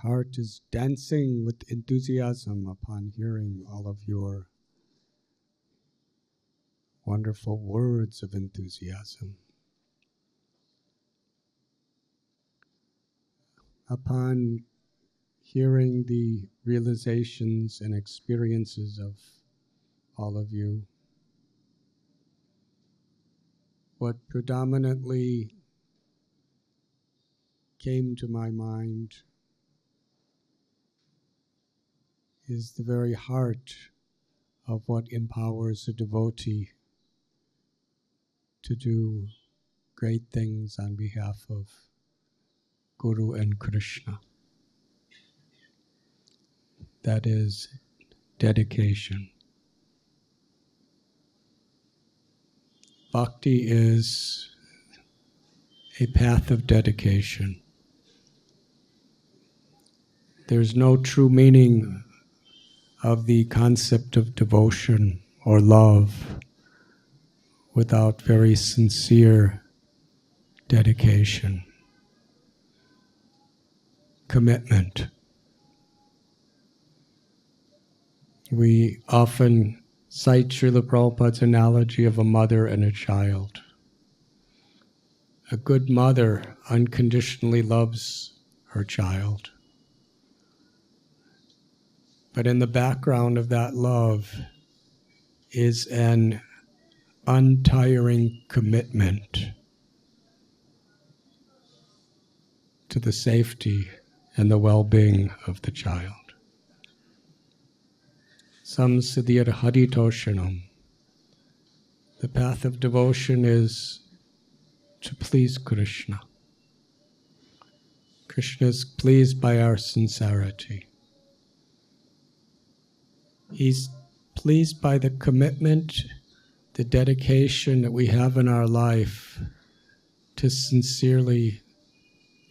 heart is dancing with enthusiasm upon hearing all of your wonderful words of enthusiasm. Upon hearing the realizations and experiences of all of you, what predominantly came to my mind is the very heart of what empowers a devotee to do great things on behalf of Guru and Krishna. That is dedication. Bhakti is a path of dedication. There's no true meaning of the concept of devotion or love without very sincere dedication, commitment. We often cite Srila Prabhupada's analogy of a mother and a child. A good mother unconditionally loves her child. But in the background of that love is an untiring commitment to the safety and the well-being of the child. Samsiddhir haritoshanam. The path of devotion is to please Krishna. Krishna is pleased by our sincerity. He's pleased by the commitment, the dedication that we have in our life to sincerely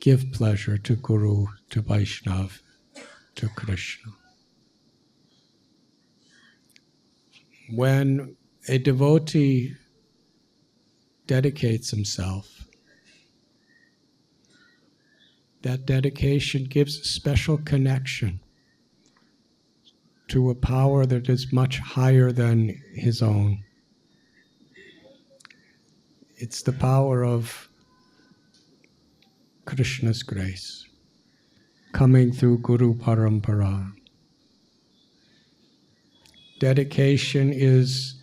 give pleasure to Guru, to Vaishnav, to Krishna. When a devotee dedicates himself, that dedication gives a special connection to a power that is much higher than his own. It's the power of Krishna's grace coming through Guru Parampara. Dedication is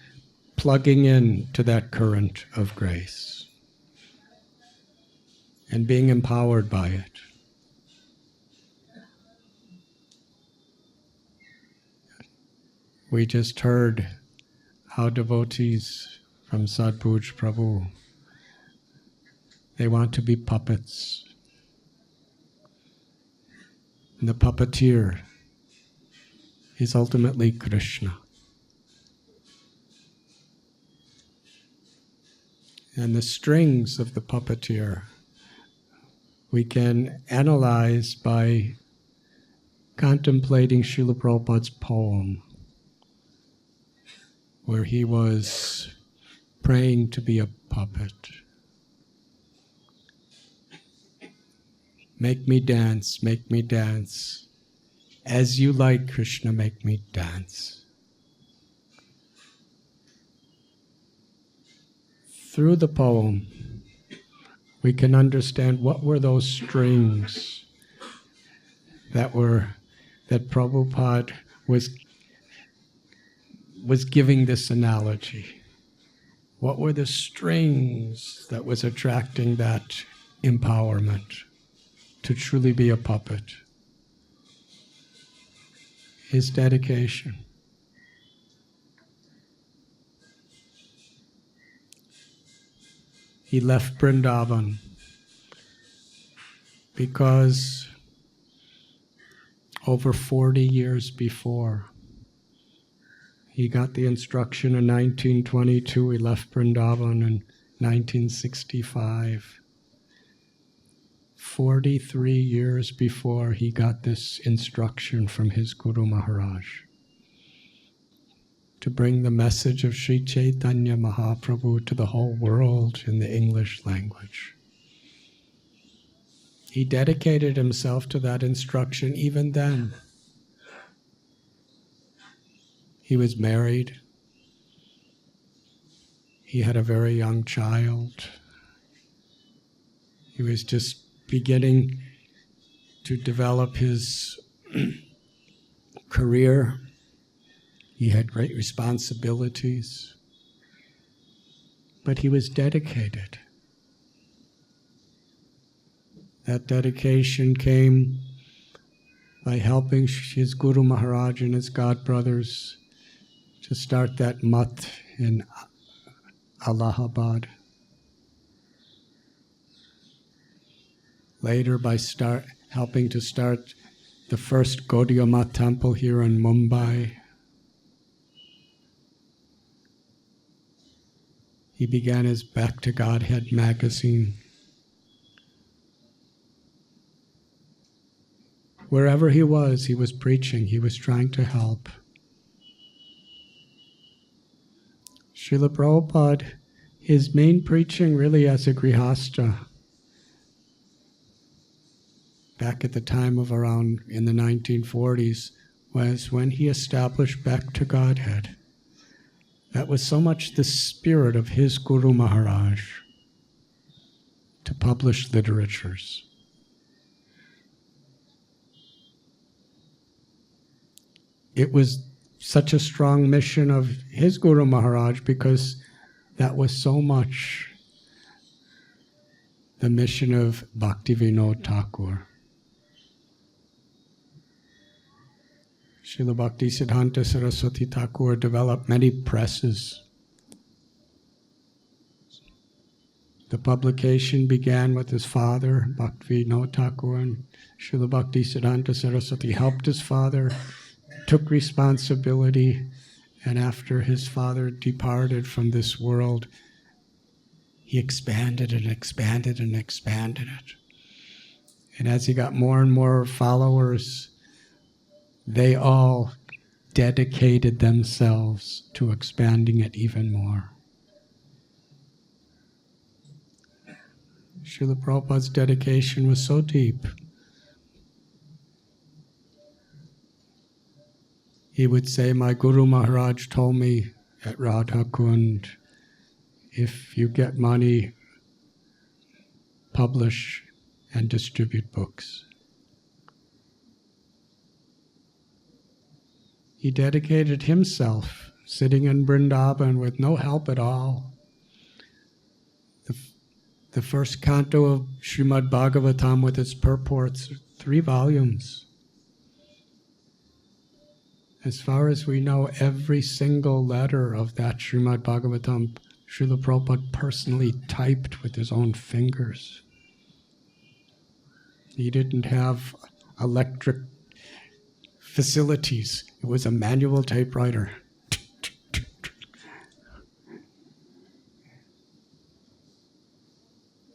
plugging in to that current of grace and being empowered by it. We just heard how devotees from Sadhpuj Prabhu, they want to be puppets. And the puppeteer is ultimately Krishna. And the strings of the puppeteer we can analyze by contemplating Srila Prabhupada's poem, where he was praying to be a puppet. Make me dance, as you like, Krishna, make me dance. Through the poem, we can understand what were those strings that Prabhupada was giving this analogy. What were the strings that was attracting that empowerment to truly be a puppet? His dedication. He left Vrindavan because over 40 years before, he got the instruction in 1922, he left Vrindavan in 1965. 43 years before he got this instruction from his Guru Maharaj to bring the message of Sri Chaitanya Mahaprabhu to the whole world in the English language. he dedicated himself to that instruction even then. He was married. He had a very young child. He was just beginning to develop his career. He had great responsibilities. But he was dedicated. That dedication came by helping his Guru Maharaj and his godbrothers to start that mutt in Allahabad. Later, by helping to start the first Gaudiya Math temple here in Mumbai. He began his Back to Godhead magazine. Wherever he was preaching, he was trying to help. Srila Prabhupada, his main preaching really as a grihastha, back at the time of around in the 1940s, was when he established Back to Godhead. That was so much the spirit of his Guru Maharaj, to publish literatures. It was such a strong mission of his Guru Maharaj because that was so much the mission of Bhaktivinoda Thakur. Srila Bhakti Siddhanta Saraswati Thakur developed many presses. The publication began with his father, Bhaktivinoda Thakur, and Srila Bhakti Siddhanta Saraswati helped his father, took responsibility, and after his father departed from this world, he expanded and expanded and expanded it. And as he got more and more followers, they all dedicated themselves to expanding it even more. Srila Prabhupada's dedication was so deep. He would say, my Guru Maharaj told me at Radha Kund, if you get money, publish and distribute books. He dedicated himself, sitting in Vrindavan with no help at all. The first canto of Srimad Bhagavatam with its purports, 3 volumes. As far as we know, every single letter of that Srimad Bhagavatam, Srila Prabhupada personally typed with his own fingers. He didn't have electric facilities. It was a manual typewriter.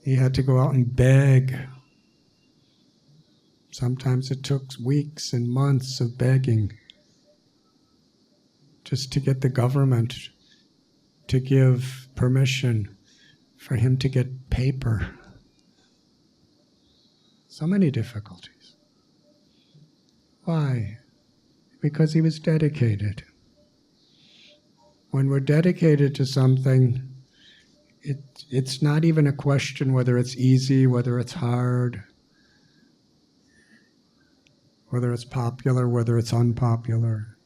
He had to go out and beg. Sometimes it took weeks and months of begging just to get the government to give permission for him to get paper. So many difficulties. Why? Because he was dedicated. When we're dedicated to something, it's not even a question whether it's easy, whether it's hard, whether it's popular, whether it's unpopular.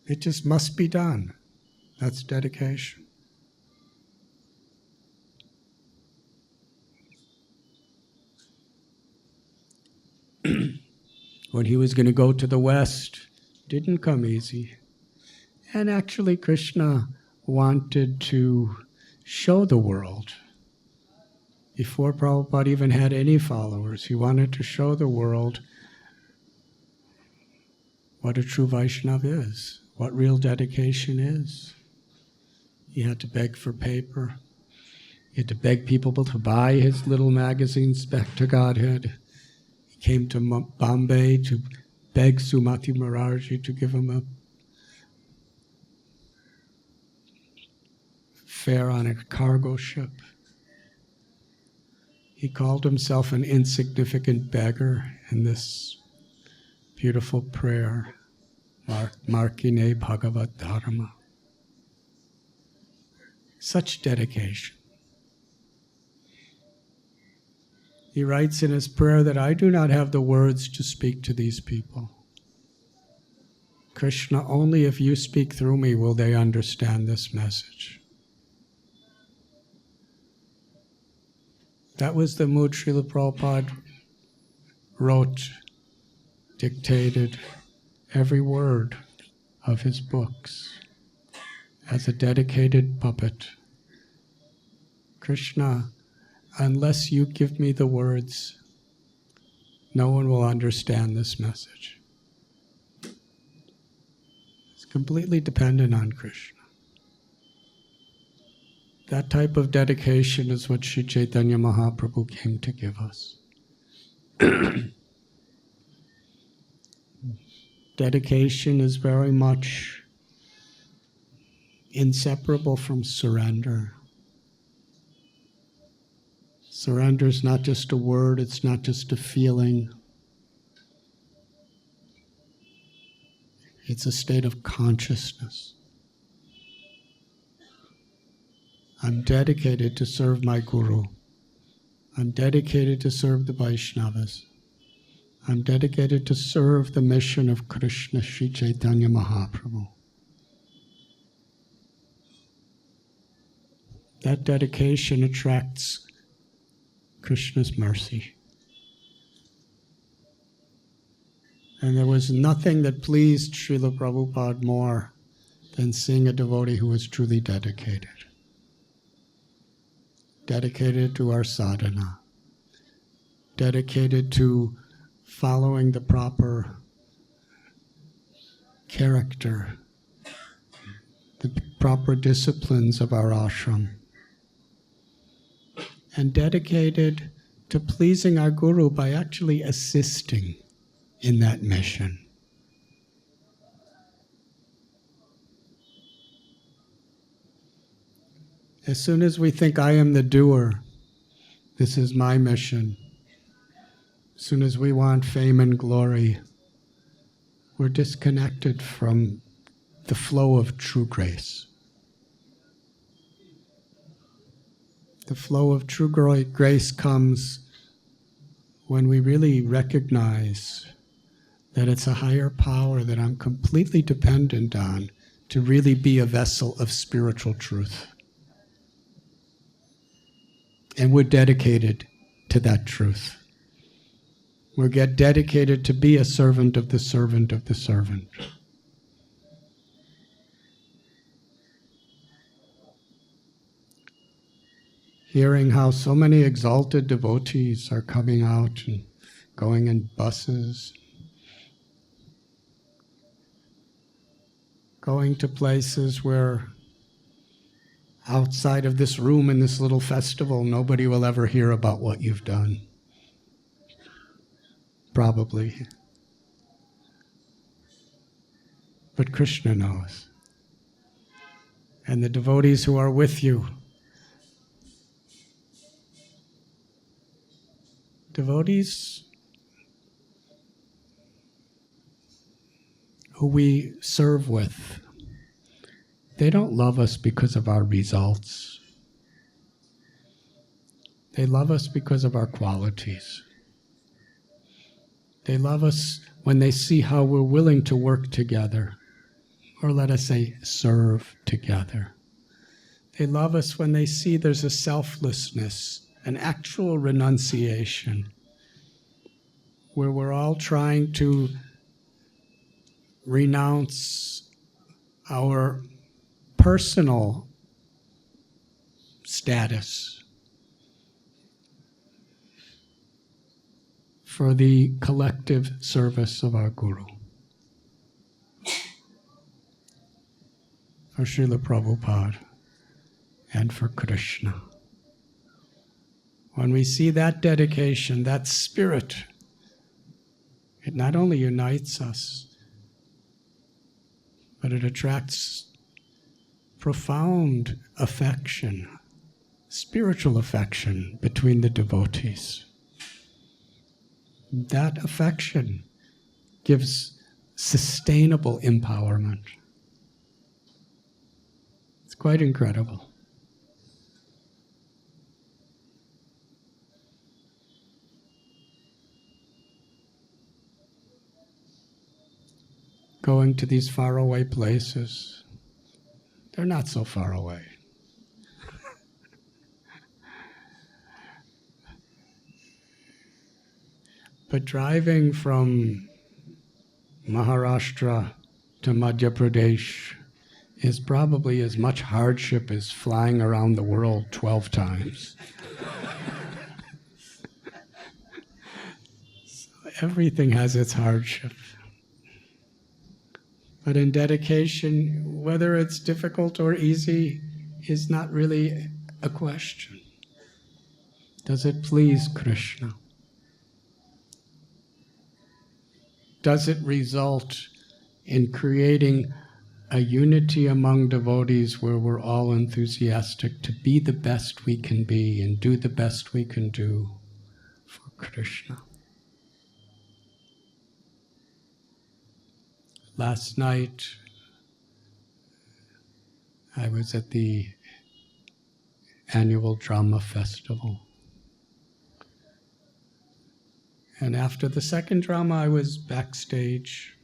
It just must be done. That's dedication. When he was going to go to the West, didn't come easy. And actually Krishna wanted to show the world. Before Prabhupada even had any followers, he wanted to show the world what a true Vaishnava is, what real dedication is. He had to beg for paper. He had to beg people to buy his little magazines, Back to Godhead. He came to Bombay to beg Sumati Maharaj to give him a fare on a cargo ship. He called himself an insignificant beggar in this beautiful prayer, Markine Bhagavat Dharma. Such dedication. He writes in his prayer that I do not have the words to speak to these people. Krishna, only if you speak through me will they understand this message. That was the mood Srila Prabhupada wrote, dictated every word of his books as a dedicated puppet. Krishna, unless you give me the words, no one will understand this message. It's completely dependent on Krishna. That type of dedication is what Sri Chaitanya Mahaprabhu came to give us. Dedication is very much inseparable from surrender. Surrender is not just a word, it's not just a feeling. It's a state of consciousness. I'm dedicated to serve my Guru. I'm dedicated to serve the Vaishnavas. I'm dedicated to serve the mission of Krishna Sri Chaitanya Mahaprabhu. That dedication attracts Krishna's mercy. And there was nothing that pleased Srila Prabhupada more than seeing a devotee who was truly dedicated. Dedicated to our sadhana. Dedicated to following the proper character, the proper disciplines of our ashram. And dedicated to pleasing our Guru by actually assisting in that mission. As soon as we think I am the doer, this is my mission. As soon as we want fame and glory, we're disconnected from the flow of true grace. The flow of true grace comes when we really recognize that it's a higher power that I'm completely dependent on to really be a vessel of spiritual truth. And we're dedicated to that truth. We're dedicated to be a servant of the servant of the servant. Hearing how so many exalted devotees are coming out and going in buses, going to places where outside of this room in this little festival, nobody will ever hear about what you've done. Probably. But Krishna knows. And the devotees who are with you, devotees who we serve with, they don't love us because of our results. They love us because of our qualities. They love us when they see how we're willing to work together, or let us say, serve together. They love us when they see there's a selflessness, an actual renunciation, where we're all trying to renounce our personal status for the collective service of our Guru. For Srila Prabhupada and for Krishna. When we see that dedication, that spirit, it not only unites us, but it attracts profound affection spiritual affection between the devotees. That affection gives sustainable empowerment. It's quite incredible. Going to these faraway places, they're not so far away. But driving from Maharashtra to Madhya Pradesh is probably as much hardship as flying around the world 12 times. So everything has its hardship. But in dedication, whether it's difficult or easy is not really a question. Does it please Krishna? Does it result in creating a unity among devotees where we're all enthusiastic to be the best we can be and do the best we can do for Krishna? Last night, I was at the annual drama festival. And after the second drama, I was backstage.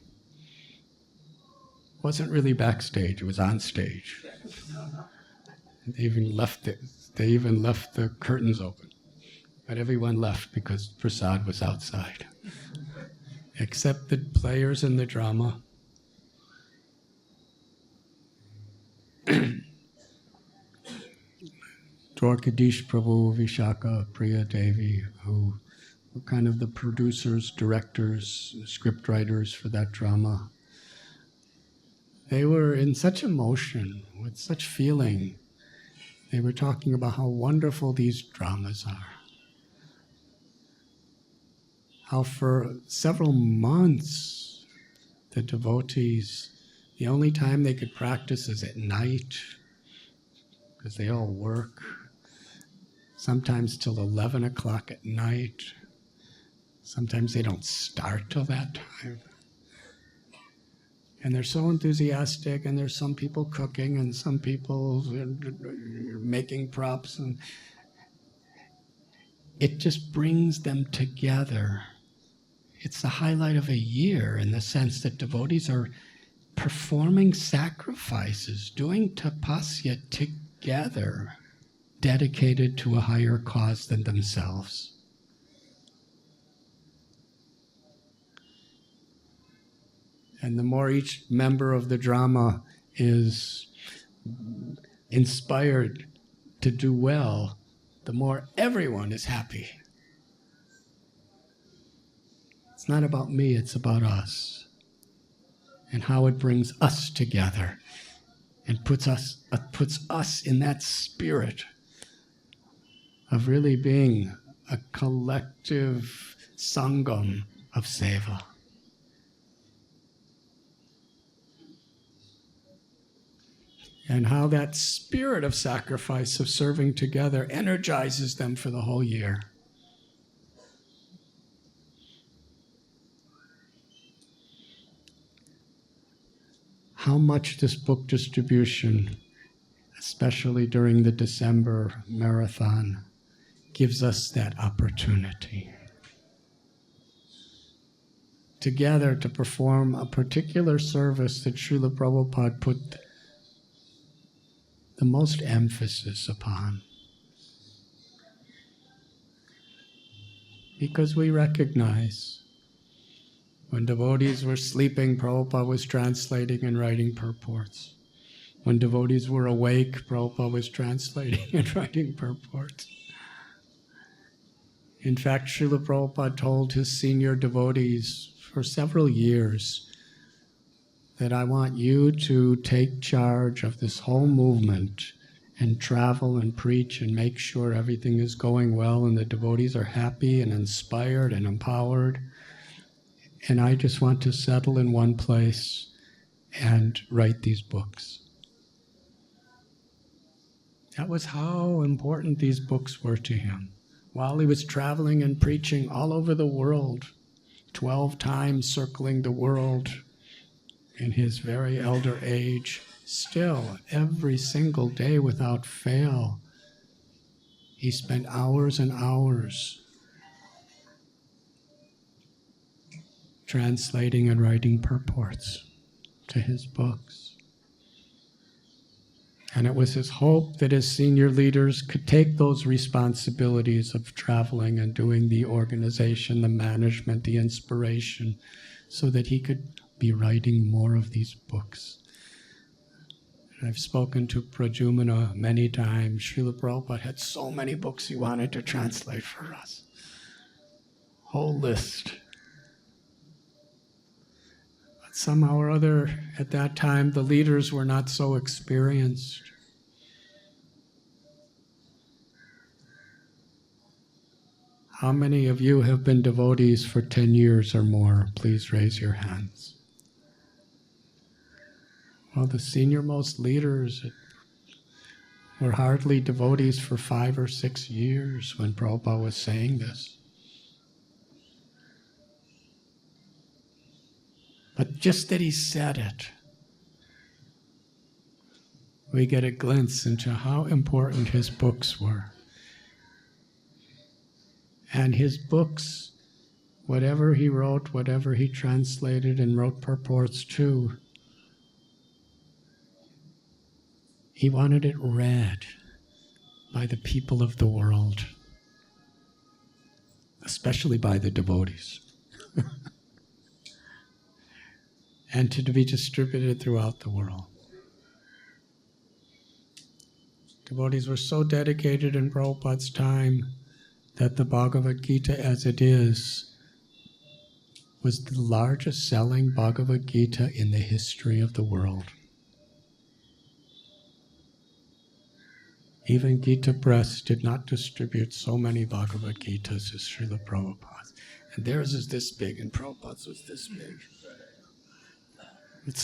Wasn't really backstage, it was on stage. They even left the curtains open. But everyone left because Prasad was outside. Except the players in the drama. Dwarkadish Prabhu, Vishaka, Priya Devi, who were kind of the producers, directors, script writers for that drama. They were in such emotion, with such feeling. They were talking about how wonderful these dramas are. How for several months, the devotees, the only time they could practice is at night, because they all work, sometimes till 11 o'clock at night. Sometimes they don't start till that time. And they're so enthusiastic, and there's some people cooking and some people making props, and it just brings them together. It's the highlight of a year in the sense that devotees are performing sacrifices, doing tapasya together, dedicated to a higher cause than themselves. And the more each member of the drama is inspired to do well, the more everyone is happy. It's not about me, it's about us. And how it brings us together and puts us in that spirit of really being a collective sangam of seva. And how that spirit of sacrifice, of serving together, energizes them for the whole year. How much this book distribution, especially during the December marathon, gives us that opportunity. Together to perform a particular service that Srila Prabhupada put the most emphasis upon. Because we recognize when devotees were sleeping, Prabhupada was translating and writing purports. When devotees were awake, Prabhupada was translating and writing purports. In fact, Srila Prabhupada told his senior devotees for several years that I want you to take charge of this whole movement and travel and preach and make sure everything is going well and the devotees are happy and inspired and empowered. And I just want to settle in one place and write these books. That was how important these books were to him. While he was traveling and preaching all over the world, 12 times circling the world in his very elder age, still, every single day without fail, he spent hours and hours translating and writing purports to his books. And it was his hope that his senior leaders could take those responsibilities of traveling and doing the organization, the management, the inspiration, so that he could be writing more of these books. And I've spoken to Prajumana many times. Srila Prabhupada had so many books he wanted to translate for us. Whole list. But somehow or other, at that time, the leaders were not so experienced. How many of you have been devotees for 10 years or more? Please raise your hands. Well, the senior-most leaders were hardly devotees for 5 or 6 years when Prabhupada was saying this. But just that he said it, we get a glimpse into how important his books were. And his books, whatever he wrote, whatever he translated and wrote purports to, he wanted it read by the people of the world, especially by the devotees, and to be distributed throughout the world. Devotees were so dedicated in Prabhupada's time that the Bhagavad Gita as it is was the largest selling Bhagavad Gita in the history of the world. Even Gita Press did not distribute so many Bhagavad Gitas as Srila Prabhupada's. And theirs is this big, and Prabhupada's was this big. It's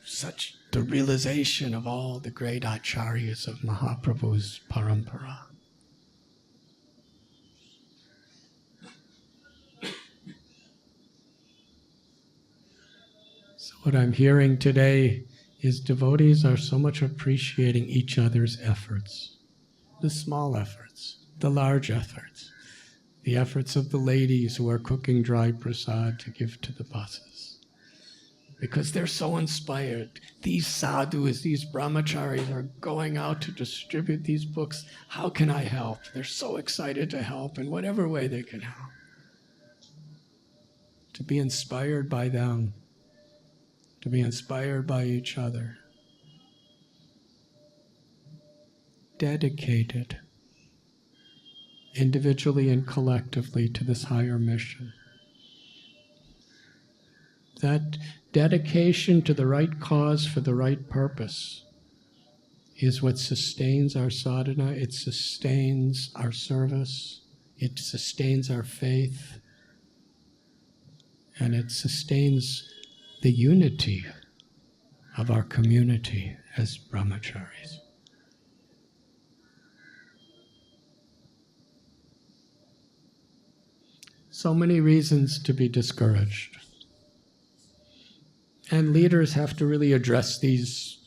such the realization of all the great acharyas of Mahaprabhu's parampara. So what I'm hearing today is devotees are so much appreciating each other's efforts. The small efforts, the large efforts, the efforts of the ladies who are cooking dry prasad to give to the buses. Because they're so inspired. These sadhus, these brahmacharis are going out to distribute these books. How can I help? They're so excited to help in whatever way they can help. To be inspired by them, to be inspired by each other. Dedicated, individually and collectively, to this higher mission. That dedication to the right cause for the right purpose is what sustains our sadhana, it sustains our service, it sustains our faith, and it sustains the unity of our community as brahmacharis. So many reasons to be discouraged. And leaders have to really address these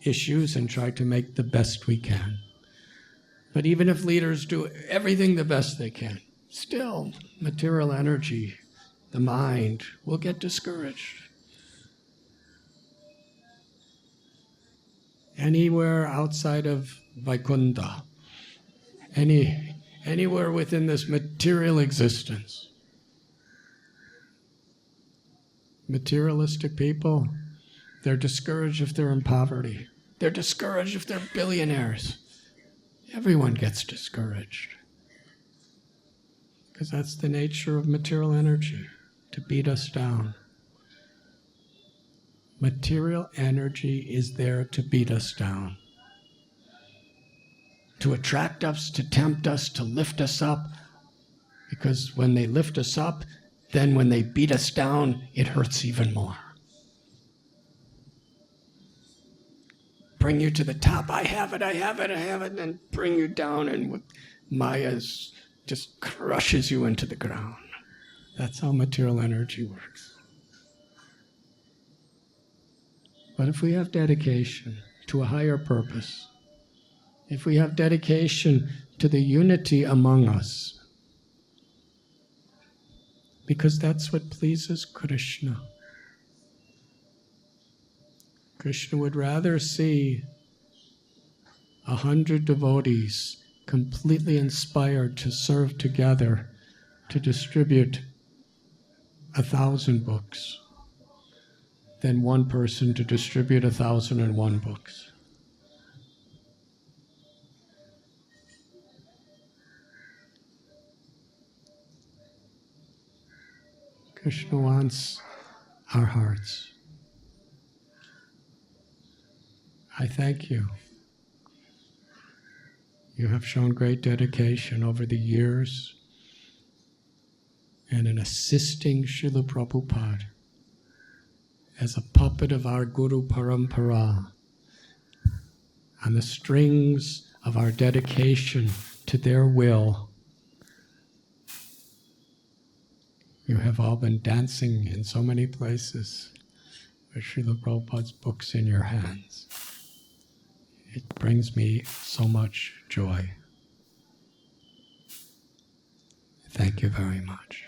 issues and try to make the best we can. But even if leaders do everything the best they can, still material energy, the mind, will get discouraged. Anywhere outside of Vaikuntha, anywhere within this material existence, materialistic people, they're discouraged if they're in poverty. They're discouraged if they're billionaires. Everyone gets discouraged. Because that's the nature of material energy, to beat us down. Material energy is there to beat us down, to attract us, to tempt us, to lift us up. Because when they lift us up, then when they beat us down, it hurts even more. bring you to the top. I have it, and then bring you down, and with Maya's just crushes you into the ground. That's how material energy works. But if we have dedication to a higher purpose, if we have dedication to the unity among us, because that's what pleases Krishna. Krishna would rather see 100 devotees completely inspired to serve together to distribute 1,000 books than one person to distribute 1,001 books. Krishna wants our hearts. I thank you. You have shown great dedication over the years and in assisting Srila Prabhupada as a puppet of our Guru Parampara on the strings of our dedication to their will. You have all been dancing in so many places with Srila Prabhupada's books in your hands. It brings me so much joy. Thank you very much.